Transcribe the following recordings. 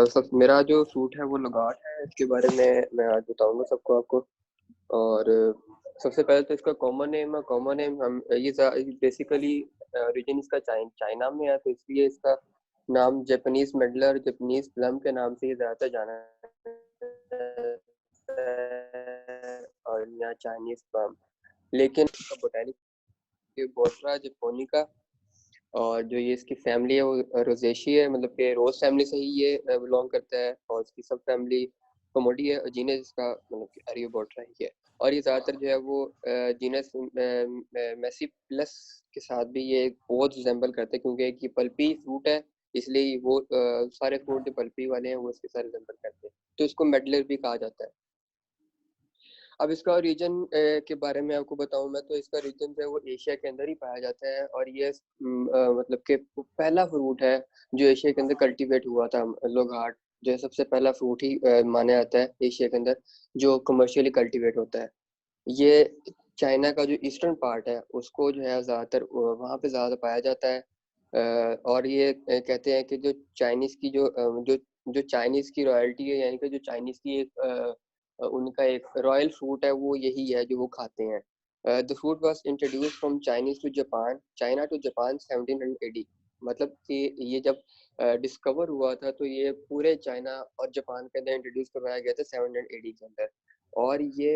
सब मेरा जो फ्रूट है वो लगाट है। इसके बारे में मैं आज बताऊंगा सबको आपको। और सबसे पहले तो इसका कॉमन नेम हम ये बेसिकली ओरिजिन इसका चाइना में है, तो इसलिए इसका नाम जापानीज मेडलर, जापानीज प्लम के नाम से ये ज़्यादातर जाना जाता है, और यहाँ चाइनीज प्लम। लेकिन बोटेनिक बोट्रा जापोनिका, और जो ये इसकी फैमिली है वो रोजेशी है, मतलब कि रोज फैमिली से ही ये बिलोंग करता है। और इसकी सब फैमिली कमोडी है, और जीनस इसका मतलब कि एरियोबोट्रा ही है। और ये ज़्यादातर जो है वो जीनस मेसी प्लस के साथ भी ये बहुत रिजेंबल करते हैं, क्योंकि एक ये पल्पी फ्रूट है, इसलिए वो सारे फ्रूट जो पल्पी वाले हैं वो इसके साथ रिजेंबल करते हैं, तो इसको मेडलर भी कहा जाता है। अब इसका रीजन के बारे में आपको बताऊं मैं, तो इसका रीजन जो है वो एशिया के अंदर ही पाया जाता है। और ये मतलब कि पहला फ्रूट है जो एशिया के अंदर कल्टीवेट हुआ था। लोगाट जो है सबसे पहला फ्रूट ही माना जाता है एशिया के अंदर जो कमर्शियली कल्टीवेट होता है। ये चाइना का जो ईस्टर्न पार्ट है उसको जो है ज़्यादातर वहाँ पे ज़्यादा पाया जाता है। और ये कहते हैं कि जो चाइनीज़ की जो चाइनीज़ की रॉयल्टी है, यानी कि जो चाइनीज़ की एक उनका एक रॉयल फ्रूट है, वो यही है जो वो खाते हैं। The fruit was introduced from Chinese to Japan, China to Japan 1700 AD. मतलब कि ये जब डिस्कवर हुआ था तो ये पूरे चाइना और जापान के अंदर इंट्रोड्यूस करवाया गया था 700 एडी के अंदर। और ये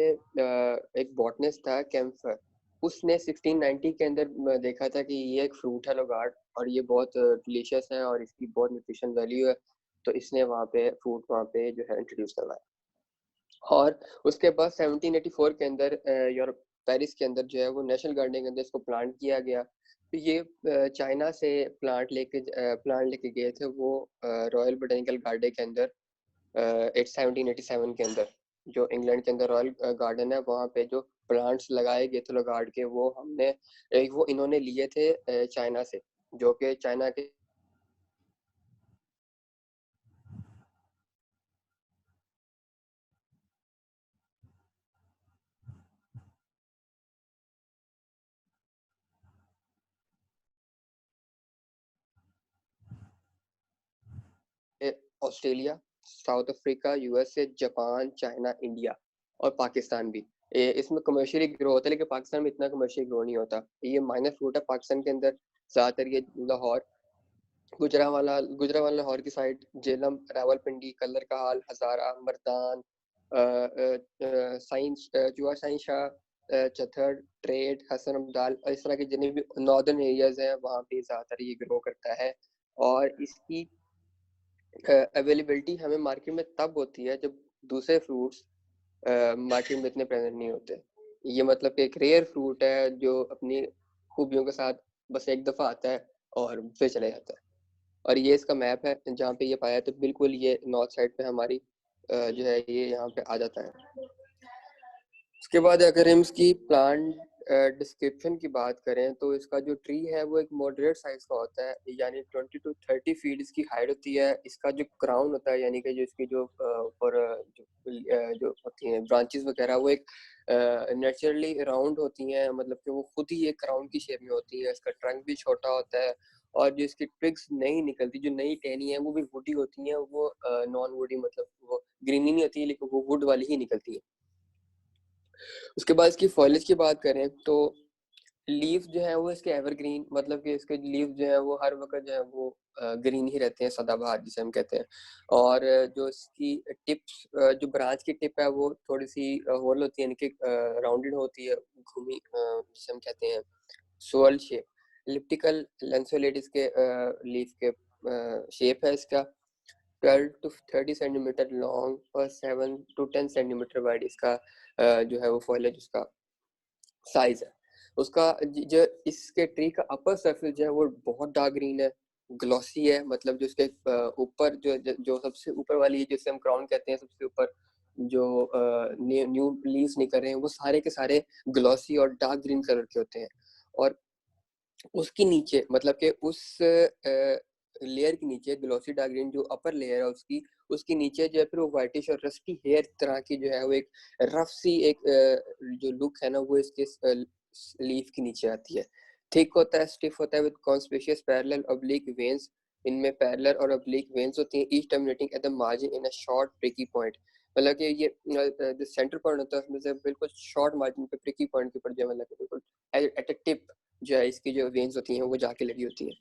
एक बॉटनिस्ट था कैम्फर, उसने 1690 के अंदर देखा था कि ये एक फ्रूट है लोगार्ड, और ये बहुत डिलीशियस है और इसकी बहुत न्यूट्रिशन वैल्यू है, तो इसने वहाँ पे फ्रूट वहाँ पे जो है इंट्रोड्यूस करवाया। और उसके बाद 1784 के अंदर यूरोप पेरिस के अंदर जो है वो नेशनल गार्डन के अंदर इसको प्लांट किया गया। तो ये चाइना से प्लांट लेके गए थे वो रॉयल बोटेनिकल गार्डन के अंदर 1787 के अंदर। जो इंग्लैंड के अंदर रॉयल गार्डन है वहाँ पे जो प्लांट्स लगाए गए थे लोगार्ड के, वो इन्होंने लिए थे चाइना से, जो कि चाइना के Australia, south Africa, USA, Japan, China, India और पाकिस्तान भी इसमें कमर्शियली ग्रो होता है। लेकिन पाकिस्तान में इतना कमर्शियली ग्रो नहीं होता। ये माइनर फ्रूट है पाकिस्तान के अंदर। ज़्यादातर ये लाहौर, गुजरावाला लाहौर की साइड, जेलम, रावलपिंडी, कलर का हाल, हज़ारा, मर्दान, साइंस, जुआ साइंस शाह, चथर, ट्रेड, हसन अब्दाल, और इस तरह के जितने भी नॉर्दर्न एरियाज हैं वहाँ पे ज़्यादातर ये ग्रो करता है। और इसकी अवेलेबिलिटी हमें मार्केट में तब होती है जब दूसरे फ्रूट्स मार्केट में इतने प्रेजेंट नहीं होते। ये मतलब कि एक रेयर फ्रूट है जो अपनी खूबियों के साथ बस एक दफ़ा आता है और फिर चले जाता है। और ये इसका मैप है जहाँ पे ये पाया, तो बिल्कुल ये नॉर्थ साइड पे हमारी जो है ये यहाँ पे आ जाता है। उसके बाद अगर हम इसकी प्लांट डिस्क्रिप्शन की बात करें, तो इसका जो ट्री है वो एक मॉडरेट साइज का होता है, यानी 20 to 30 फीट इसकी हाइट होती है। इसका जो क्राउन होता है, यानी कि जो इसकी जो ऊपर जो होती हैं ब्रांचेस वगैरह, वो एक नेचुरली राउंड होती हैं, मतलब कि वो खुद ही एक क्राउन की शेप में होती है। इसका ट्रंक भी छोटा होता है, और जो इसकी ट्विग्स नहीं निकलती, जो नई टहनी है वो भी वुडी होती हैं। वो नॉन वुडी, मतलब वो ग्रीनी नहीं होती है, लेकिन वो वुड वाली ही निकलती है। उसके बाद इसकी फॉलिज की बात करें तो लीफ जो है वो इसके एवरग्रीन, मतलब कि इसके लीफ जो है वो हर वक्त जो है वो ग्रीन ही रहते हैं, सदाबहार जिसे हम कहते हैं। और जो इसकी टिप्स, जो ब्रांच की टिप है वो थोड़ी सी होल होती है, इनकी राउंडेड होती है, घूमी, जिसे हम कहते हैं सोल शेप। एलिप्टिकल लेंसोलेट इसके लीफ के शेप है इसका। 12 to 30 सेंटीमीटर लॉन्ग और 7 to 10 सेंटीमीटर वाइड इसका जो है वो फॉइलेज उसका साइज है। उसका जो इसके ट्री का अपर सरफेस जो है वो बहुत डार्क ग्रीन है, ग्लॉसी है। मतलब जो इसके ऊपर जो सबसे ऊपर वाली है, जिसे हम क्राउन कहते हैं, सबसे ऊपर जो न्यू लीव्स निकल रहे हैं, वो सारे के सारे ग्लॉसी और डार्क ग्रीन कलर के होते हैं। और उसके नीचे, मतलब कि उस लेयर के नीचे, ग्लॉसी डार्क ग्रीन जो अपर लेयर है उसके नीचे जो है फिर वो व्हाइटिश और रस्टी हेयर तरह की जो है वो एक रफ सी एक जो लुक है ना, वो इसके लीफ के नीचे आती है। थिक होता है, स्टिफ होता है with conspicuous parallel oblique veins, इनमें पैरेलल और ऑब्लिक वेन्स होती हैं, each terminating at the margin in a short prickly point. मतलब कि ये जो सेंटर पॉइंट होता है उसमें से बिल्कुल शॉर्ट मार्जिन पे प्रिकी पॉइंट के ऊपर जो मतलब बिल्कुल एट अ टिप जो है इसकी जो वेन्स होती हैं वो जाके लगी होती हैं।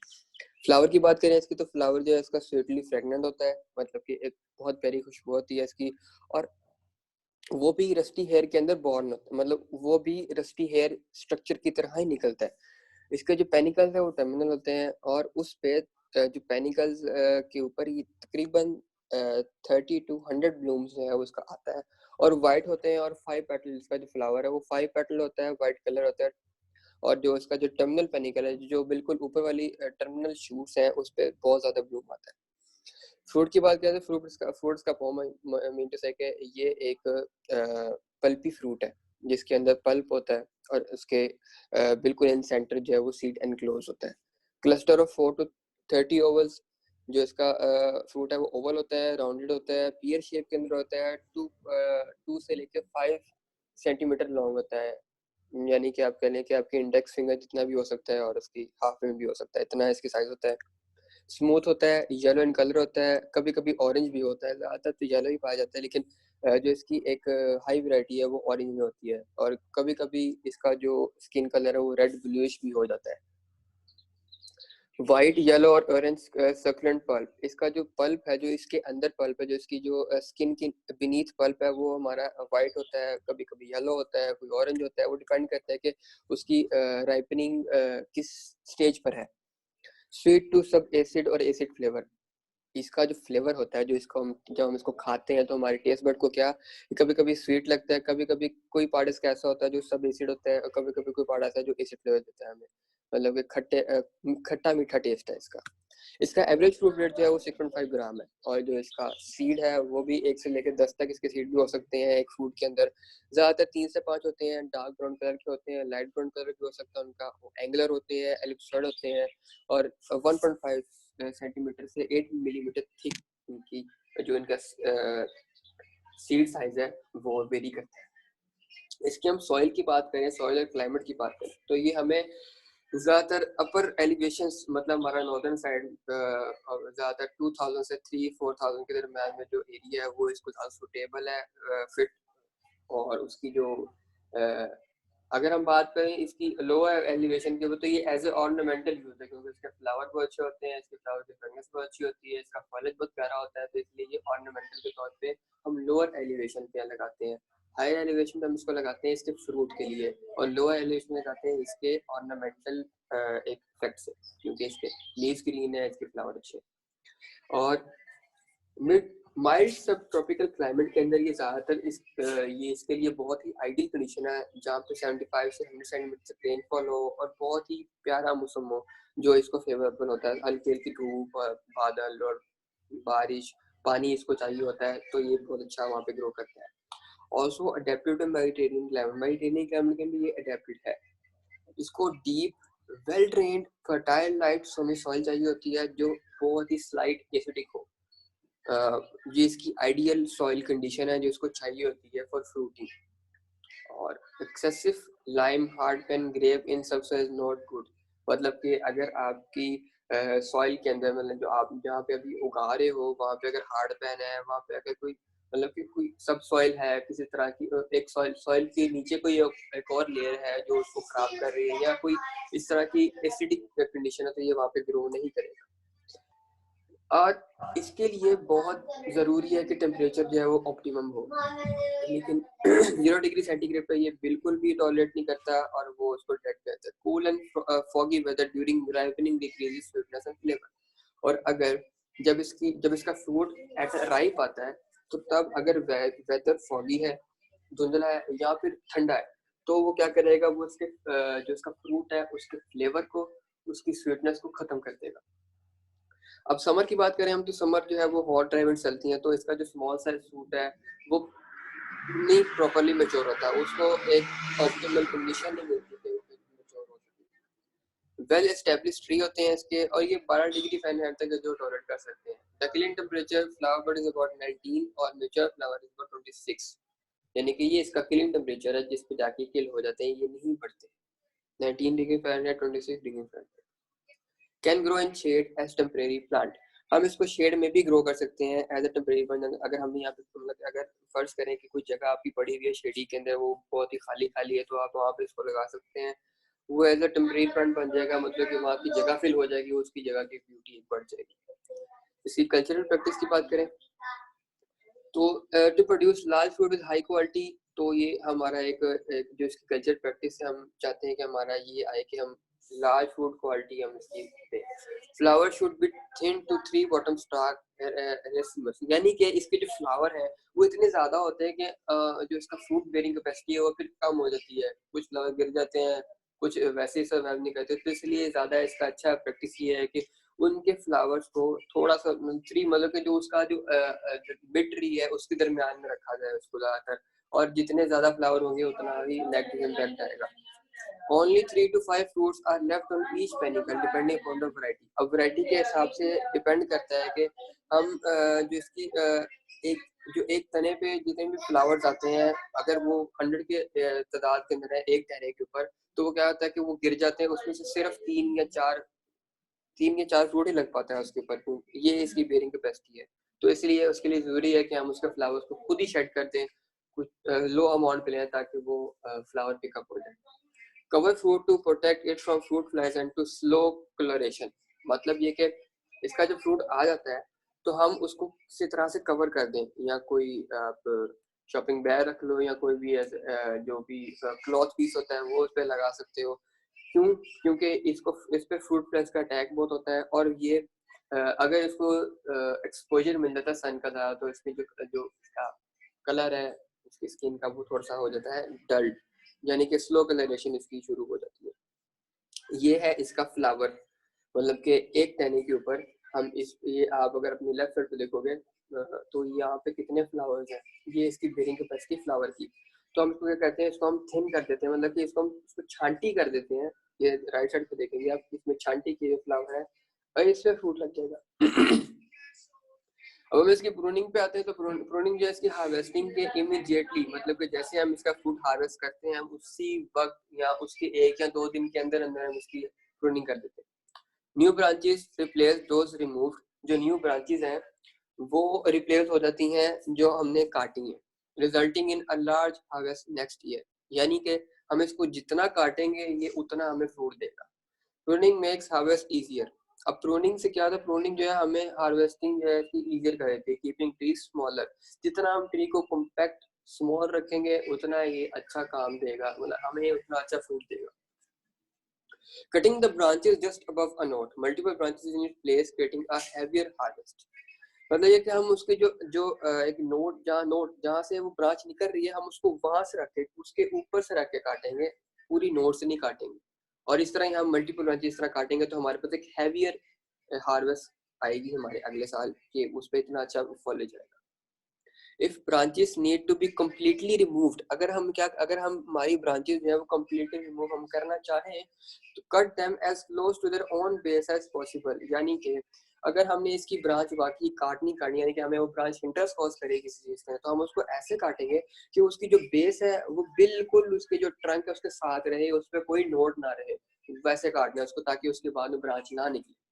फ्लावर की बात करें इसकी, तो फ्लावर जो है इसका स्वीटली फ्रेगनेंट होता है, मतलब कि एक बहुत प्यारी खुशबू होती है इसकी, और वो भी रस्टी हेयर के अंदर बॉर्न होता है, मतलब वो भी रस्टी हेयर स्ट्रक्चर की तरह ही निकलता है। इसके जो पेनिकल्स है वो टर्मिनल होते हैं, और उस पे जो पेनिकल्स के ऊपर ही तकरीबन 30 to 100 ब्लूम्स जो है उसका आता है, और वाइट होते हैं, और 5 पेटल, इसका जो फ्लावर है वो 5 पेटल होता है, वाइट कलर होता है। और जो इसका जो टर्मिनल पेनिकल है, जो बिल्कुल ऊपर वाली टर्मिनल शूट्स हैं, उस पर बहुत ज्यादा ब्लूम आता है। फ्रूट की बात करें तो फ्रूट्स का फॉर्म मीन टू से कि ये एक पल्पी फ्रूट है जिसके अंदर पल्प होता है, और उसके बिल्कुल इन सेंटर जो है वो सीड एनक्लोज होता है। क्लस्टर ऑफ 4 to 30 ओवल्स, जो इसका फ्रूट है वो ओवल होता है, राउंडेड होता है, पियर शेप के अंदर होता है, 2 से लेकर 5 सेंटीमीटर लॉन्ग होता है, यानी कि आप कह लें कि आपकी इंडेक्स फिंगर जितना भी हो सकता है और उसकी हाफ में भी हो सकता है, इतना इसकी साइज होता है। स्मूथ होता है, येलो इन कलर होता है, कभी कभी ऑरेंज भी होता है, ज़्यादातर तो येलो ही पाया जाता है, लेकिन जो इसकी एक हाई वैरायटी है वो ऑरेंज में होती है, और कभी कभी इसका जो स्किन कलर है वो रेड ब्लूइश भी हो जाता है। वाइट, येलो और ऑरेंज सक्लेंट पल्प, इसका जो पल्प है, जो इसके अंदर पल्प है, जो इसकी जो स्किन की बीनीथ पल्प है वो हमारा वाइट होता है, कभी कभी येलो होता है, कोई ऑरेंज होता है, वो डिपेंड करता है कि उसकी राइपनिंग किस स्टेज पर है। स्वीट टू सब एसिड और एसिड फ्लेवर, इसका जो फ्लेवर होता है, जो इसको हम जब हम इसको खाते हैं तो हमारे टेस्ट बड को क्या, कभी कभी स्वीट लगता है, कभी कभी कोई पार्ट इसका ऐसा होता है जो सब एसिड होता है, और कभी कभी कोई पार्ट ऐसा है जो एसिड फ्लेवर देता है हमें, मतलब खट्टा मीठा टेस्ट है इसका। इसका एवरेज फ्रूट रेट जो है वो 6.5 ग्राम है, और जो इसका सीड है वो भी 1 से लेकर 10 तक इसके सीड भी हो सकते हैं एक फ्रूट के अंदर। ज्यादातर 3 से 5 होते हैं, डार्क ब्राउन कलर के होते हैं, लाइट ब्राउन कलर के हो सकता है उनका, एंगुलर होते हैं, एलिप्सॉइड होते हैं, और 1.5 सेंटीमीटर से 8 मिलीमीटर थिक इनकी जो इनका सीड साइज है वो वेरी करते हैं। इसकी हम सॉइल की बात करें, सॉइल और क्लाइमेट की बात करें, तो ये हमें ज्यादातर अपर एलिवेशंस, मतलब हमारा नॉर्दर्न साइड ज्यादातर 2000 से 3-4,000 के दरम्यान में जो एरिया है वो इसको ज्यादा सुटेबल है फिट। और उसकी जो अगर हम बात करें इसकी लोअर एलिवेशन के, तो ये एज ए ऑर्नामेंटल यूज है, क्योंकि इसके फ्लावर बहुत अच्छे होते हैं, इसके फ्लावर की फ्रेगनेंस बहुत अच्छी होती है, इसका फॉलेज बहुत प्यारा होता है, तो इसलिए ये ऑर्नामेंटल के तौर पे हम लोअर एलिवेशन पे लगाते हैं। हायर एलिवेशन पे हम इसको लगाते हैं इसके फ्रूट के लिए, और लोअर एलिवेशन में लगाते हैं इसके ऑर्नामेंटल एक इफेक्ट से, क्योंकि इसके लीव्स ग्रीन है, इसके फ्लावर अच्छे। और मिड माइल्ड सब ट्रॉपिकल क्लाइमेट के अंदर ये ज़्यादातर ये इसके लिए बहुत ही आइडियल कंडीशन है, जहाँ पे 75 से 100 सेंटीमीटर तक रेनफॉल हो और बहुत ही प्यारा मौसम हो, जो इसको फेवरेबल होता है। हल्की हल्की धूप और बादल और बारिश, पानी इसको चाहिए होता है, तो ये बहुत अच्छा वहाँ पे ग्रो करता है। Also adapted to Mediterranean climate, Mediterranean climate के अंदर ये अडेप्टेड है। इसको deep well drained fertile light loamy soil चाहिए होती है, जो बहुत ही स्लाइट एसिडिक हो। ये इसकी आइडियल सॉइल कंडीशन है जो इसको चाहिए होती है फॉर फ्रूटिंग। और excessive lime hard pan grave in सबसे इज नॉट गुड, मतलब कि अगर आपकी सॉइल के अंदर, मतलब जो आप जहाँ पे अभी उगा रहे हो वहाँ पे अगर हार्ड पेन है, वहाँ पे अगर कोई मतलब कि कोई सब सॉइल है किसी तरह की, एक सॉइल के नीचे कोई एक और लेयर है जो उसको खराब कर रही है, या कोई इस तरह की एसिडिक कंडीशन है, तो ये वहाँ पे ग्रो नहीं करेगा। और इसके लिए बहुत ज़रूरी है कि टेम्परेचर जो है वो ऑप्टिमम हो, लेकिन 0 डिग्री सेंटीग्रेड पे ये बिल्कुल भी टॉलरेट नहीं करता, और वो उसको डेड कहता है। Cool and foggy weather during ripening decreases sweetness and flavour. और अगर जब इसका फ्रूट एट राइप आता है, तो तब अगर वेदर फॉगी है, धुंधला है, या फिर ठंडा है, तो वो क्या करेगा, वो उसके जो इसका फ्रूट है उसके फ्लेवर को, उसकी स्वीटनेस को खत्म कर देगा। अब समर की बात करें हम, तो समर जो है वो हॉट ड्राई विंड चलती है, तो इसका जो स्मॉल साइज फ्रूट है वो नहीं प्रॉपर्ली मैच्योर होता, उसको एक ऑप्टिमल कंडीशन नहीं मिलती कि वो मैच्योर हो सके। वेल एस्टेब्लिश्ड ट्री होते हैं इसके, और ये 12 डिग्री फ़ारेनहाइट तक जो टॉलरेट कर सकते हैं। The killing temperature flower bud is about 19 और मैच्योर फ्लावर इज अबाउट 26, यानी कि ये इसका किलिंग टेम्परेचर है जिस पे जाके किल हो जाते हैं, ये नहीं बढ़ते। 19 degree Fahrenheit 26 degree Fahrenheit. Can grow in shade as temporary plant, हम इसको शेड में भी ग्रो कर सकते हैं एज अ टेम्परेरी प्लांट। अगर हम यहाँ पे मतलब अगर फर्ज करें कि कोई जगह आपकी पड़ी हुई है शेडी के अंदर, वो बहुत ही खाली खाली है, तो आप वहाँ पे इसको लगा सकते हैं, वो एज अ टेम्परेरी प्लांट बन जाएगा, मतलब कि वहाँ की जगह फिल हो जाएगी, उसकी जगह की ब्यूटी बढ़ जाएगी। इसकी कल्चरल प्रैक्टिस की बात करें तो to produce large food with high quality, तो ये हमारा एक जो इसकी कल्चर प्रैक्टिस है, हम चाहते हैं कि हमारा ये आए कि हम लार्ज फूड क्वालिटी हम इसकी दें। Flower should be thin to 3 bottom stark racemose, यानी कि इसके जो फ्लावर है वो इतने ज़्यादा होते हैं कि जो इसका फ्रूट बेरिंग कैपेसिटी है वो फिर कम हो जाती है, कुछ फ्लावर गिर जाते हैं, कुछ वैसे ही सर्वाइव नहीं करते, तो इसलिए ज़्यादा इसका अच्छा प्रैक्टिस ये है कि उनके फ्लावर्स को थोड़ा सा ट्री मतलब कि जो उसका जो बिड ट्री है उसके दरमियान में रखा जाए उसको ज़्यादातर, और जितने ज़्यादा फ्लावर होंगे उतना ही नेगेटिव इम्पैक्ट आएगा। Only 3 to 5 fruits are left on each panicle depending upon the variety। अब वैरायटी के हिसाब से डिपेंड करता है कि हम जो इसकी एक तने पे जितने भी फ्लावर्स आते हैं, अगर वो 100 के तादाद के अंदर है एक तने के ऊपर, तो वो क्या होता है कि वो गिर जाते हैं, उसमें से सिर्फ 3 या 4 फ्रूट ही लग पाता है उसके ऊपर, तो ये इसकी बेरिंग कैपेसिटी है। तो इसलिए उसके लिए ज़रूरी है कि हम उसके फ्लावर्स को खुद ही शेड कर दें, कुछ लो अमाउंट पे लें ताकि वो फ्लावर पिकअप हो जाए। Cover fruit to protect it from fruit flies and to slow coloration, मतलब ये कि इसका जब फ्रूट आ जाता है तो हम उसको किसी तरह से कवर कर दें, या कोई आप शॉपिंग बैग रख लो, या कोई भी जो भी क्लॉथ पीस होता है वो उस पर लगा सकते हो। क्यों? क्योंकि इस पे फ्रूट फ्लाइज का अटैक बहुत होता है, और ये अगर इसको एक्सपोजर मिल जाता है सन का ज़्यादा, तो इसकी जो जो इसका कलर है उसकी स्किन का वो थोड़ा सा हो जाता है डल, यानी कि स्लो कलरेशन इसकी शुरू हो जाती है। ये है इसका फ्लावर, मतलब कि एक टहनी के ऊपर हम ये आप अगर अपनी लेफ्ट साइड पे देखोगे तो यहाँ पे कितने फ्लावर्स हैं, ये इसकी बेरिंग कैपेसिटी फ्लावर की। तो हम इसको क्या कहते हैं, इसको हम थिन कर देते हैं, मतलब कि इसको हम इसको छांटी कर देते हैं। ये राइट साइड पे देखेंगे आप, इसमें छांटी की जो फ्लावर है और इसमें फ्रूट लग जाएगा। अब हम इसकी प्रूनिंग पे आते हैं, तो प्रूनिंग जो है इसकी हार्वेस्टिंग के इमीडिएटली, मतलब कि जैसे हम इसका फ्रूट हार्वेस्ट करते हैं हम उसी वक्त या उसके 1 या 2 दिन के अंदर अंदर हम इसकी प्रूनिंग कर देते हैं। New branches replace those removed, जो न्यू ब्रांचेस हैं वो रिप्लेस हो जाती हैं जो हमने काटी हैं, resulting in a large harvest next year, यानी कि हम इसको जितना काटेंगे ये उतना हमें फ्रूट देगा। प्रूनिंग मेक्स हार्वेस्ट इजियर, अब प्रूनिंग से क्या होता है, प्रूनिंग जो है हमें हार्वेस्टिंग जो है कि इजियर कर देती है। कीपिंग ट्री स्मॉलर, जितना हम ट्री को कॉम्पैक्ट स्मॉल रखेंगे उतना ये अच्छा काम देगा, मतलब हमें उतना अच्छा फ्रूट देगा। Cutting the branches just above a knot, multiple branches in its place, creating a heavier harvest। मतलब ये कि हम उसके जो जो एक नोट जहाँ से वो ब्रांच निकल रही है हम उसको वहां से रख के उसके ऊपर से रख के काटेंगे, पूरी नोट से नहीं काटेंगे। और इस तरह हम मल्टीपल ब्रांचेस इस तरह काटेंगे तो हमारे पास एक हैवियर हार्वेस्ट आएगी हमारे अगले साल के, उस पर इतना अच्छा फॉलेज आएगा। If branches need to be completely removed, अगर हम हमारी ब्रांचेस जो है वो कम्प्लीटली रिमूव हम करना चाहें तो cut them as close to their own base as possible, यानी कि अगर हमने इसकी ब्रांच बाकी काटनी यानी कि हमें वो ब्रांच इंटरेस्ट कॉज करे किसी चीज में, तो हम उसको ऐसे काटेंगे कि उसकी जो बेस है वो बिल्कुल उसके जो ट्रंक है उसके साथ रहे, उस पर कोई नोट ना रहे, वैसे काटना है उसको ताकि उसके बाद में ब्रांच ना निकले।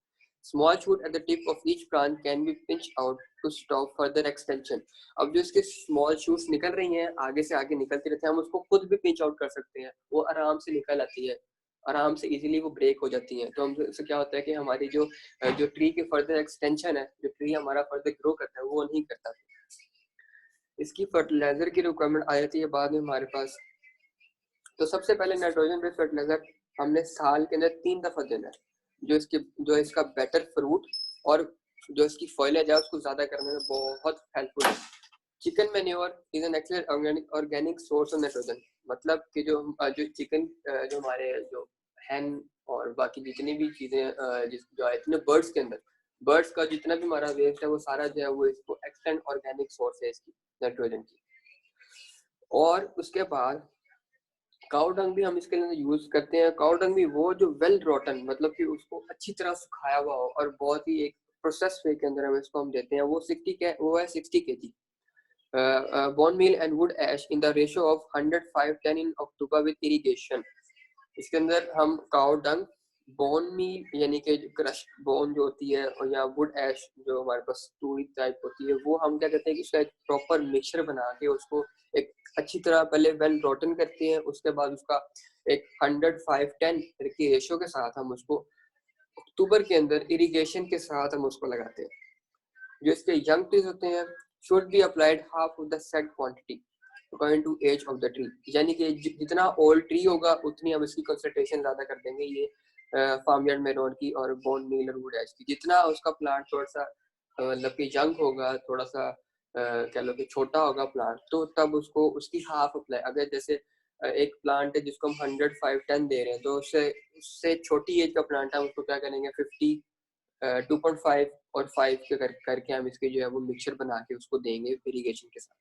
Small shoot at the tip of each branch can be pinched out to stop further extension। अब जो इसके स्मॉल शूट्स निकल रही हैं आगे से आगे निकलती रहती हैं, हम उसको खुद भी पिंच आउट कर सकते हैं, वो आराम से निकल आती है, आराम से इजीली वो ब्रेक हो जाती हैं। तो हम इससे क्या होता है कि हमारी जो जो ट्री के फर्दर एक्सटेंशन है, जो ट्री हमारा फर्दर ग्रो करता है वो नहीं करता। इसकी फर्टिलाइजर की रिक्वायरमेंट आ जाती है बाद में हमारे पास। तो सबसे पहले नाइट्रोजन बेस्ड फर्टिलाइजर हमने साल के अंदर 3 दफा देना है, जो इसका बेटर फ्रूट और जो इसकी फॉइलेज है उसको ज्यादा करने में बहुत हेल्पफुल है। Chicken manure is an excellent organic source of nitrogen, मतलब कि जो चिकन जो हमारे जो हैन और बाकी जितनी भी चीजें जो है इतने बर्ड्स का जितना भी हमारा वेस्ट है वो सारा जो है वो इसको एक्सटेंड ऑर्गेनिक सोर्स है इसकी नाइट्रोजन की। और उसके बाद काउ डंग भी हम इसके लिए यूज करते हैं। काउ डंग भी वो जो वेल रोटन, मतलब कि उसको अच्छी तरह सुखाया हुआ हो और बहुत ही एक प्रोसेस वे के अंदर हम इसको हम देते हैं, वो है 60 kg bone meal and wood ash in the ratio of 105:10 in October with irrigation। इसके अंदर हम काउ डंग, बोन मील यानी कि क्रश बोन जो होती है, और या वुड ऐश जो हमारे पास तूड़ी टाइप होती है, वो हम क्या करते हैं कि उसका एक प्रॉपर मिक्सचर बना के उसको एक अच्छी तरह पहले वेल रोटन करते हैं। उसके बाद उसका एक 100-5-10 की रेशो के साथ हम उसको अक्टूबर के अंदर इरिगेशन के साथ हम उसको लगाते हैं। जो इसके यंग ट्रीज होते हैं should be applied half of the set quantity according to age of the tree, यानी कि जितना ओल्ड ट्री होगा उतनी हम इसकी कंसंट्रेशन ज्यादा कर देंगे ये फार्म यार्ड मैन्योर की और बोन मील और वुड एश की। जितना उसका प्लांट थोड़ा सा मतलब कि यंग होगा, थोड़ा सा कह लो कि छोटा होगा प्लांट, तो तब उसको उसकी हाफ अप्लाई, अगर जैसे एक प्लांट है जिसको हम 100-5-10 दे रहे हैं, तो उससे उससे छोटी एज का प्लांट है उसको क्या करेंगे 50 2.5 और 5 के करके हम इसके जो है वो मिक्सचर बना के उसको देंगे इरिगेशन के साथ।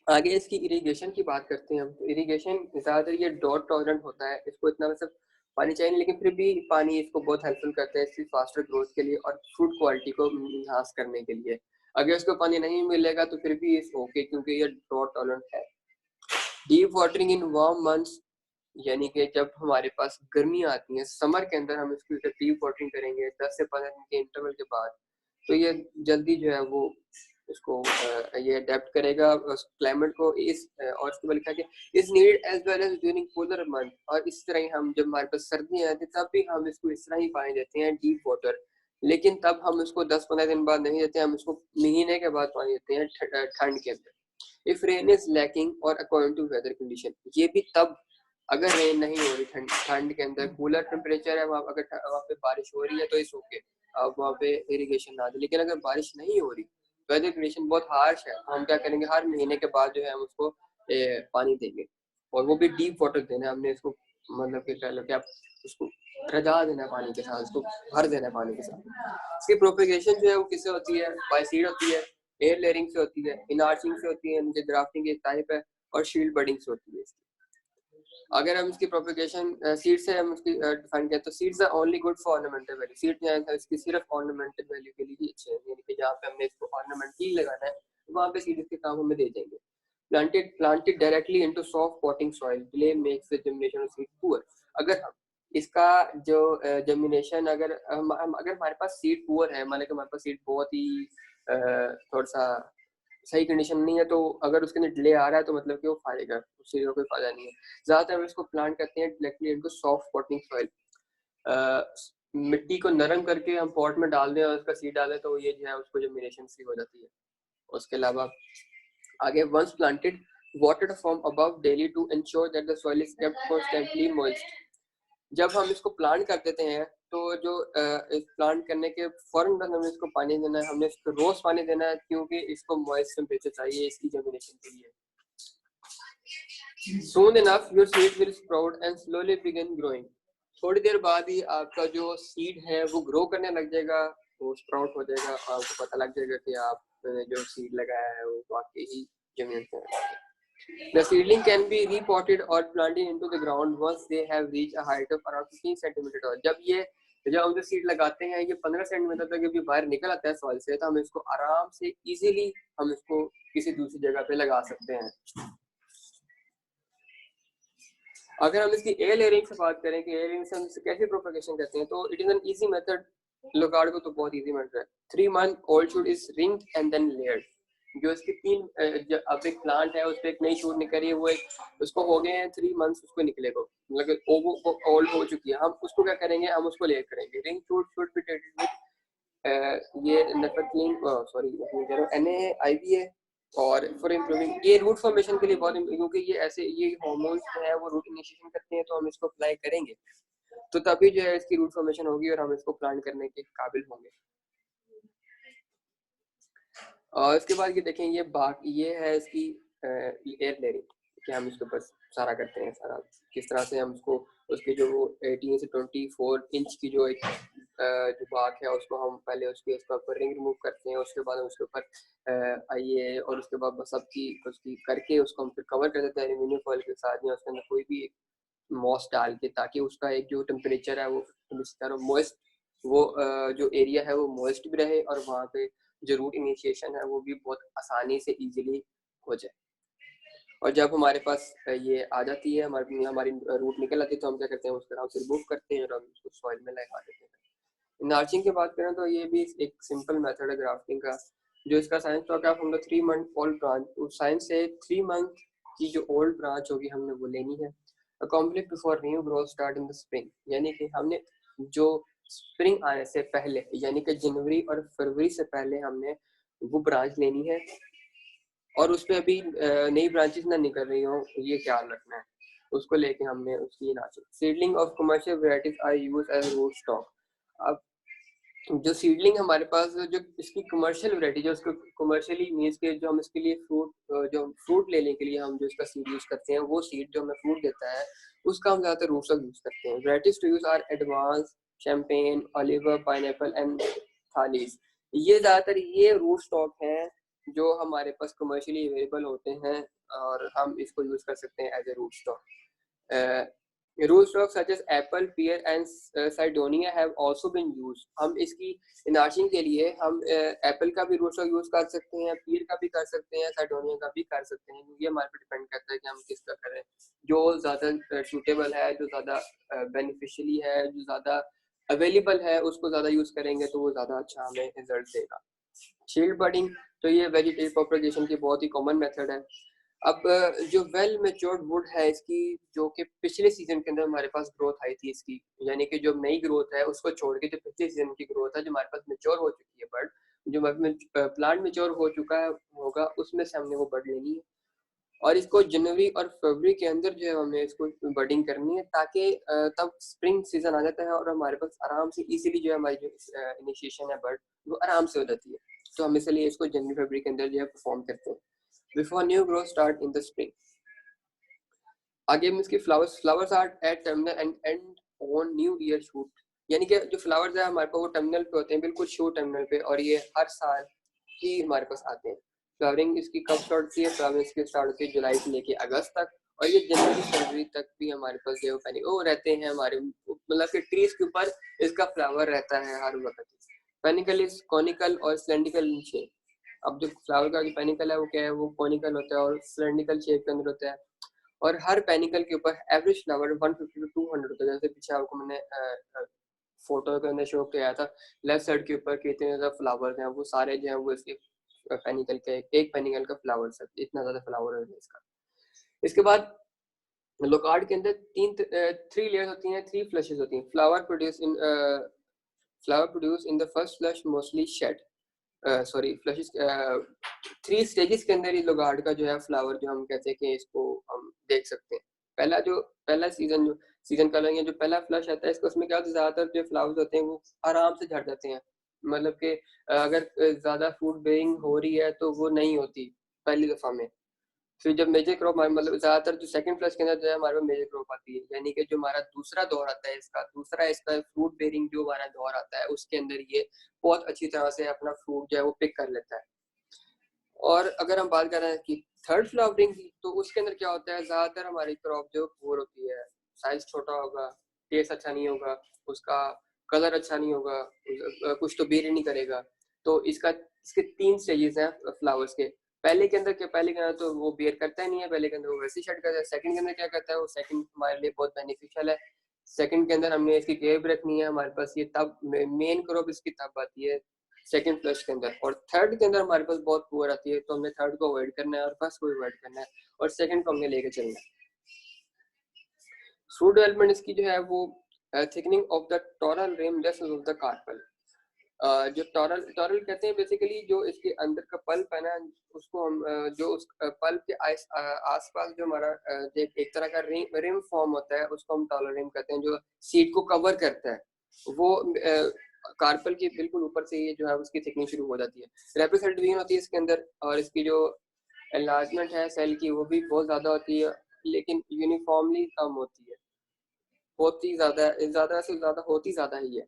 आगे इसकी इरिगेशन की बात करते हैं हम। तो इरिगेशन ज़्यादातर ये डॉट टॉलरेंट होता है, इसको इतना मतलब पानी चाहिए, लेकिन फिर भी पानी इसको बहुत हेल्पफुल करता है इसकी फास्टर ग्रोथ के लिए और फ्रूट क्वालिटी को इन्हांस करने के लिए। अगर इसको पानी नहीं मिलेगा तो फिर भी इट्स ओके, क्योंकि ये डॉट टॉलरेंट है। Deep watering in warm months, यानी कि जब हमारे पास गर्मी आती है समर के अंदर हम इसको डीप वाटरिंग करेंगे 10 से 15 दिन के इंटरवल के बाद, तो ये जल्दी जो है वो इसको ये अडेप्ट करेगा उस क्लाइमेट को। इस और उसके बाद लिखा है कि is needed as well as during cooler month, और इस तरह ही हम जब हमारे पास सर्दियां आती तब भी हम इसको इस तरह ही पानी देते हैं डीप वाटर, लेकिन तब हम इसको 10-15 दिन बाद नहीं देते, हम इसको महीने के बाद पानी देते हैं ठंड के अंदर। इफ रेन इज लैकिंग और अकॉर्डिंग टू वेदर कंडीशन, ये भी तब अगर रेन नहीं हो रही ठंड के अंदर, कूलर टेम्परेचर है वहाँ, अगर वहाँ पे बारिश हो रही है तो इस ओके, अब वहाँ पे इरिगेशन ना दे। लेकिन अगर बारिश नहीं हो रही, वेदर कंडीशन बहुत हार्श है, तो हम क्या करेंगे हर महीने के बाद जो है हम उसको पानी देंगे, और वो भी डीप वाटर देना है हमने इसको, मतलब कि कह लो कि आप उसको रजा देना है पानी के साथ, उसको भर देना है पानी के साथ। इसकी प्रोपेगेशन जो है वो किससे होती है, बाय सीड होती है, एयर लेयरिंग से होती है, इनार्चिंग से होती है, नीचे ग्राफ्टिंग एक टाइप है, और शील्ड बडिंग से होती है। अगर हम इसकी प्रोपेगेशन सीड से हम इसकी डिफाइन करें तो seeds are only good for ornamental value. Seed जो है इसकी सिर्फ ऑर्नामेंटल वैल्यू के लिए ही अच्छे हैं, यानी कि जहाँ पे हमने इसको ऑर्नामेंटली लगाना है वहाँ पे सीड के काम हमें दे देंगे। planted directly into soft potting soil delay makes the germination of seed poor। अगर हम इसका जो जर्मिनेशन अगर हमारे पास सीड पुअर है, मान लो कि हमारे पास सीड बहुत ही थोड़ा सा सही कंडीशन नहीं है, तो अगर उसके अंदर डिले आ रहा है तो मतलब कि वो फायेगा, उससे कोई फायदा नहीं है। ज़्यादातर हम इसको प्लांट करते हैं directly into soft potting soil, मिट्टी को नरम करके हम पॉट में डाल दें और उसका सीड डालें तो ये जो है उसको जर्मिनेशन सी हो जाती है। उसके अलावा आगे once planted water from above daily to ensure that the soil is kept constantly moist. जब हम इसको प्लांट कर देते हैं तो जो इस प्लांट करने के फौरन बाद हमें इसको पानी देना है, हमने इसको रोज पानी देना है, क्योंकि इसको मॉइस्ट टेम्परेचर चाहिए इसकी जर्मिनेशन के लिए। Soon enough your seed will sprout and slowly begin growing। थोड़ी देर बाद ही आपका जो सीड है वो ग्रो करने लग जाएगा, वो स्प्राउट हो जाएगा, आपको पता लग जाएगा कि आपने जो सीड लगाया है वो वाकई ही जमीन से है। The seedling can be repotted or planted into the ground once they have reached a height of around 15 centimeter tall। जब हम जो सीड लगाते हैं ये 15 सेंटीमीटर तक भी बाहर निकल आता है सॉइल से, तो हम इसको आराम से इजीली हम इसको किसी दूसरी जगह पे लगा सकते हैं। अगर हम इसकी एयर लेयरिंग से बात करें कि एयर लेयरिंग से हम कैसे प्रोपेगेशन करते हैं, तो it is an easy method. लोगार्ड को तो बहुत इजी मेथड है। 3 month old shoot is ringed and then layered। जो इसके अब एक प्लांट है उस पर एक नई शूट निकल रही है, वो एक उसको हो गए हैं 3 months उसको निकले को, मतलब वो ओल्ड हो चुकी है, हम उसको क्या करेंगे, हम उसको लेयर करेंगे। Ring shoot should be treated with ये नेफेक्लिन सॉरी NAIBA और फॉर इम्प्रूविंग ये रूट फॉर्मेशन के लिए बहुत, क्योंकि ये ऐसे ये हार्मोन्स जो है वो रूट इनिशिएशन करते हैं, तो हम इसको अप्लाई करेंगे तो तभी जो है इसकी रूट फॉर्मेशन होगी और हम इसको प्लांट करने के काबिल होंगे। और इसके बाद ये देखें ये है इसकी एयर लेयरिंग कि हम इसके ऊपर सारा करते हैं, सारा किस तरह से हम उसको उसके जो 18 से 24 इंच की जो एक जो बाग है उसको हम पहले उसके ऊपर रिंग रिमूव करते हैं, उसके बाद हम उसके ऊपर आइए और उसके बाद सबकी उसकी करके उसको हम फिर कवर कर देते हैं एल्यूमिनियम फॉइल के साथ, या उसके अंदर कोई भी मॉस डाल के, ताकि उसका एक जो टेम्परेचर है वो मॉइस्ट वो जो एरिया है वो मॉइस्ट भी रहे और वहाँ पे जो रूट इनिशिएशन है वो भी बहुत आसानी से इजीली हो जाए। और जब हमारे पास ये आ जाती है, हमारी रूट निकल आती है, तो हम क्या करते हैं, उसका हम उसे रिमूव करते हैं और हम उसको सॉइल में लगा देते हैं। नार्चिंग की बात करें तो ये भी एक सिंपल मेथड है ग्राफ्टिंग का, जो इसका साइंस तो क्या, हम लोग 3 मंथ ओल्ड ब्रांच, उस साइंस से 3 मंथ की जो ओल्ड ब्रांच होगी हमने वो लेनी है। Accomplish before new growth start in the spring, यानी कि हमने जो स्प्रिंग आने से पहले, यानी कि जनवरी और फरवरी से पहले हमने वो ब्रांच लेनी है, और उस पर अभी नई ब्रांचेस ना निकल रही हो, ये ख्याल रखना है। उसको लेके हमने उसकी नाची। Seedling of commercial varieties are use as root stock. अब जो सीडलिंग हमारे पास, जो इसकी कमर्शियल वैरायटी, जो उसको कमर्शियली मीन्स के जो हम इसके लिए जो फ्रूट लेने के लिए हम जो इसका सीड यूज करते हैं, वो सीड जो हमें फ्रूट देता है उसका हम ज़्यादातर रूट स्टॉक यूज करते हैं। Varieties to use are advance, champagne, Oliver, pineapple and थालीज। ये ज़्यादातर ये रूट स्टॉक हैं जो हमारे पास कमर्शियली अवेलेबल होते हैं, और हम इसको यूज कर सकते हैं as a root stock. root stocks such as apple, pear and cydonia have also been used. हम इसकी इनाशिंग के लिए हम एप्पल का भी रूट स्टॉक यूज कर सकते हैं, पीर का भी कर सकते हैं, साइडोनिया का भी कर सकते हैं। ये हमारे पे डिपेंड करता है कि हम किसका करें, जो ज़्यादा सूटेबल है, जो ज़्यादा बेनिफिशियली है, जो ज़्यादा अवेलेबल है, उसको ज़्यादा यूज करेंगे तो वो ज़्यादा अच्छा हमें रिजल्ट देगा। शील्ड बडिंग तो ये वेजिटेटिव प्रोपगेशन की बहुत ही कॉमन मेथड है। अब जो वेल मैच्योर्ड वुड है इसकी, जो कि पिछले सीजन के अंदर हमारे पास ग्रोथ आई थी इसकी, यानी कि जो नई ग्रोथ है उसको छोड़ के जो पिछले सीजन की ग्रोथ है, जो हमारे पास मैच्योर हो चुकी है बर्ड, जो प्लांट मैच्योर हो चुका है होगा, उसमें से हमने वो बर्ड लेनी है, और इसको जनवरी और फरवरी के अंदर जो है हमें इसको बर्डिंग करनी है, ताकि तब स्प्रिंग सीजन आ जाता है और हमारे पास आराम से इजीली जो है हमारी जो इनिशिएशन है बर्ड, वो आराम से हो जाती है। तो हम इसलिए इसको जनवरी फरवरी के अंदर जो है परफॉर्म करते हैं, before new growth start in the spring. आगे में इसके flowers are at terminal end and on new year shoot, यानी कि जो फ्लावर्स है हमारे पास वो टर्मिनल पे होते हैं, बिल्कुल शूट टर्मिनल पे, और ये हर साल ही हमारे पास आते हैं। फ्लावरिंग इसकी कब स्टार्ट होती है? फ्लावरिंग इसकी स्टार्ट होती है जुलाई से लेके अगस्त तक, और ये जनवरी फरवरी तक भी हमारे पास जो वो रहते हैं हमारे, मतलब कि ट्रीज के ऊपर इसका फ्लावर रहता है हर वक्त। पेनिकल इज कॉनिकल और सिलेंड्रिकल इन शेप। अब जो फ्लावर का जो पेनिकल है वो क्या है, वो कॉनिकल होता है और सिलेंड्रिकल शेप के अंदर होता है, और हर पेनिकल के ऊपर एवरेज फ्लावर 150 टू 200 होता है। जैसे पीछे आपको मैंने फोटो के अंदर शो किया था, लेफ्ट साइड के ऊपर कितने ज्यादा फ्लावर्स हैं, वो सारे जो है वो इसके पेनिकल के, एक पेनिकल का फ्लावर है, इतना ज्यादा फ्लावर है इसका। इसके बाद लोकार्ड के अंदर 3 लेयर्स होती हैं, 3 फ्लशेस होती हैं। Flower produce in the first flush mostly shade, sorry flushes, 3 stages के अंदर ये लोगार्ड का जो है फ्लावर जो हम कहते हैं कि इसको हम देख सकते हैं। पहला सीजन का लगे जो पहला फ्लश आता है इसको, उसमें क्या होता है, ज्यादातर जो फ्लावर्स होते हैं वो आराम से झड़ जाते हैं, मतलब कि अगर ज्यादा फ्रूट बेयरिंग हो रही है तो वो नहीं होती पहली दफा में। फिर जब मेजर क्रॉप, मतलब ज्यादातर जो सेकंड फ्लश के अंदर जो है हमारे पास मेजर क्रॉप आती है, यानी कि जो हमारा दूसरा दौर आता है, इसका फ्रूट बेयरिंग जो हमारा दौर आता है, उसके अंदर ये बहुत अच्छी तरह से अपना फ्रूट जो है वो पिक कर लेता है। और अगर हम बात कर रहे हैं कि थर्ड फ्लावरिंग की, तो उसके अंदर क्या होता है, ज्यादातर हमारी क्रॉप जो पुअर होती है, साइज छोटा होगा, टेस्ट अच्छा नहीं होगा, उसका कलर अच्छा नहीं होगा, कुछ तो बेर नहीं करेगा। तो इसके 3 स्टेजेस हैं फ्लावर्स के। पहले के अंदर तो वो बेयर करता ही नहीं है, पहले के अंदर वो वैसे शेड करता है। सेकंड के अंदर क्या करता है, वो सेकंड हमारे लिए बहुत बेनिफिशियल है। सेकंड के अंदर हमने इसकी केयर भी रखनी है, हमारे पास ये तब मेन क्रॉप इसकी तब आती है सेकंड फ्लश के अंदर, और थर्ड के अंदर हमारे पास बहुत पुअर आती है, तो हमने थर्ड को अवॉइड करना है और फर्स्ट को अवॉइड करना है, और सेकंड को हमने लेके चलना है। फ्रूट डेवलपमेंट इसकी जो है वो thickening of the toral rim just of the carpel. जो टोरल कहते हैं बेसिकली जो इसके अंदर का पल्प है ना, उसको हम जो उस पल्प के आसपास जो हमारा एक तरह का रिम फॉर्म होता है, उसको हम टोरल रिम कहते हैं, जो सीड को कवर करता है। वो कार्पल के बिल्कुल ऊपर से ये जो है उसकी थिकनिंग शुरू हो जाती है। रैपिड सेल डिवीजन होती है इसके अंदर, और इसकी जो एनलार्जमेंट है सेल की वो भी बहुत ज्यादा होती है, लेकिन यूनिफॉर्मली कम होती है, होती ज्यादा से ज्यादा होती ज्यादा ही है।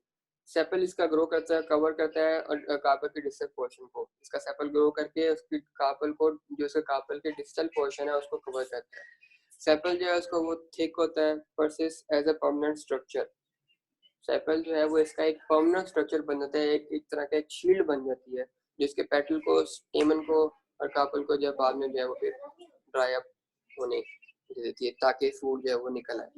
सेपल इसका ग्रो करता है, कवर करता है और कार्पल के डिस्टल पोर्शन को, इसका सेपल ग्रो करके उसकी कार्पल को, जो इसका कार्पल के डिस्टल पोर्शन है उसको कवर करता है। सेपल जो है उसको वो थिक होता है, persist as a permanent structure. Sepal जो है वो इसका एक परमानेंट स्ट्रक्चर बन जाता है, एक तरह का एक शील्ड बन जाती है, जिसके पेटल को, स्टेमन को और कार्पल को जब बाद में जो है वो फिर ड्राई अप होने देती है ताकि फूड जो है वो निकल आए।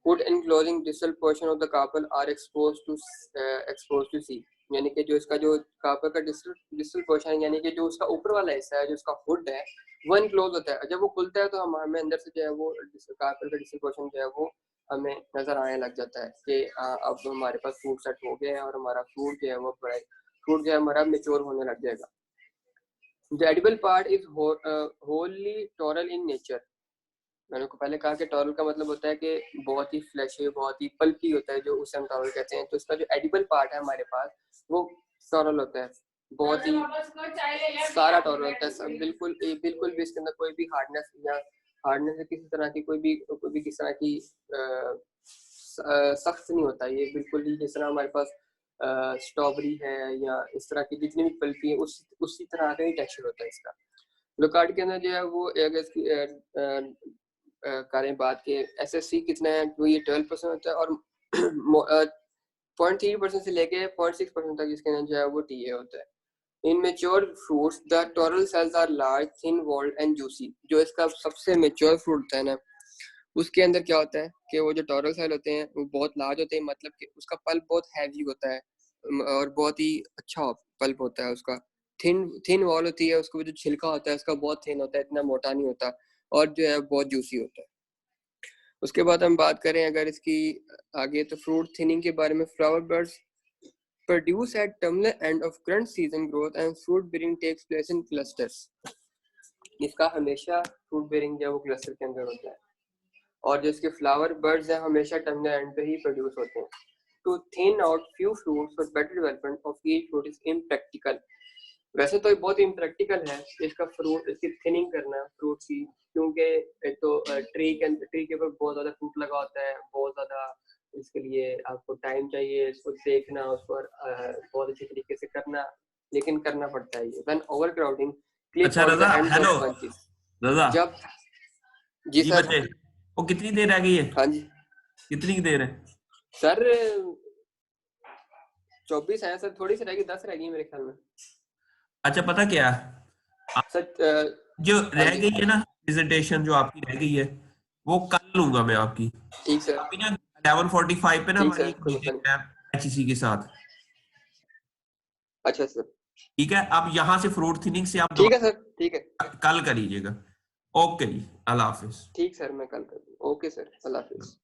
Food enclosing distal portion of the carpel are expose to see, यानी कि जो इसका जो कार्पल का डिस्टल पोर्शन है, यानी कि जो उसका ऊपर वाला हिस्सा है, जो उसका हुड है, वो इनक्लोज होता है। जब वो खुलता है तो हमें अंदर से जो है वो कार्पल का डिस्टल पोर्शन जो है वो हमें नजर आने लग जाता है कि अब हमारे पास फूड सेट हो गया है और हमारा फूड जो है वो फूड जो है हमारा मेच्योर होने लग जाएगा। The edible part is wholly toral in nature. मैंने को पहले कहा कि टॉरल का मतलब होता है कि बहुत ही फ्लैशी, बहुत ही पल्पी होता है, जो उसे हम टॉरल कहते हैं। तो इसका जो एडिबल पार्ट है हमारे पास वो टॉरल होता है, बहुत ही सारा टॉरल होता है सब, बिल्कुल भी इसके अंदर कोई भी हार्डनेस किसी तरह की कोई भी किसी तरह की सख्त नहीं होता। ये बिल्कुल ही जिस तरह हमारे पास स्ट्रॉबेरी है या इस तरह की जितनी भी पल्पी है उसी तरह का ही टेक्सचर होता है इसका। लोकार्ड के अंदर जो है वो अगर इसकी करें बात के SSC कितना है तो ये 12% होता है और 0.3% से लेके 0.6% तक इसके अंदर जो है वो TA होता है। In mature fruits the toral cells are large, thin walled and juicy. जो इसका सबसे मेच्योर फ्रूट होता है ना, उसके अंदर क्या होता है कि वो जो टोरल सेल होते हैं वो बहुत लार्ज होते हैं, मतलब कि उसका पल्प बहुत हैवी होता है और बहुत ही अच्छा पल्प होता है उसका। थिन वॉल होती है, उसका जो छिलका होता है उसका बहुत थिन होता है, इतना मोटा नहीं होता, और जो है बहुत जूसी होता है। उसके बाद हम बात करें अगर इसकी आगे तो फ्रूट थिनिंग के बारे में, flower buds produce at terminal end of current season growth and fruit bearing takes place in clusters. इसका हमेशा फ्रूट बेयरिंग जो वो क्लस्टर के अंदर होता है, और जो इसके फ्लावर बर्ड्स हैं हमेशा टर्मिनल एंड पे ही प्रोड्यूस होते हैं। To thin out few fruits for better development of each fruit is impractical. वैसे तो बहुत इम्प्रैक्टिकल है इसका फ्रूट, इसकी थिनिंग करना फ्रूट की, क्योंकि एक तो ट्री के ऊपर बहुत ज़्यादा फ्रूट लगा होता है, बहुत ज़्यादा इसके लिए आपको टाइम चाहिए, इसको देखना, उस पर बहुत अच्छे तरीके से करना, लेकिन करना पड़ता है ये। When overcrowding clip on the ends of bunches. Raza जब जी सर, बच्चे वो कितनी देर रह गई है? हाँ जी कितनी देर है सर? 24 है सर, थोड़ी सी रहेगी, 10 रहेगी मेरे ख्याल में। अच्छा पता क्या सर जो हाँ रह जी गई है ना प्रेजेंटेशन जो आपकी रह गई है वो कल लूंगा मैं आपकी। ठीक सर, अभी ना 11:45 पे ना ठीक हमारी सर, एक कोई मसला मीटिंग नहीं। है HEC के साथ। अच्छा सर, ठीक है, आप यहाँ से फ्रूट थिनिंग से आप ठीक है सर, ठीक है, कल करीजिएगा। ओके जी, अल्लाह हाफिज। ठीक सर, मैं कल कर दूँ। ओके सर, अल्लाह हाफिज।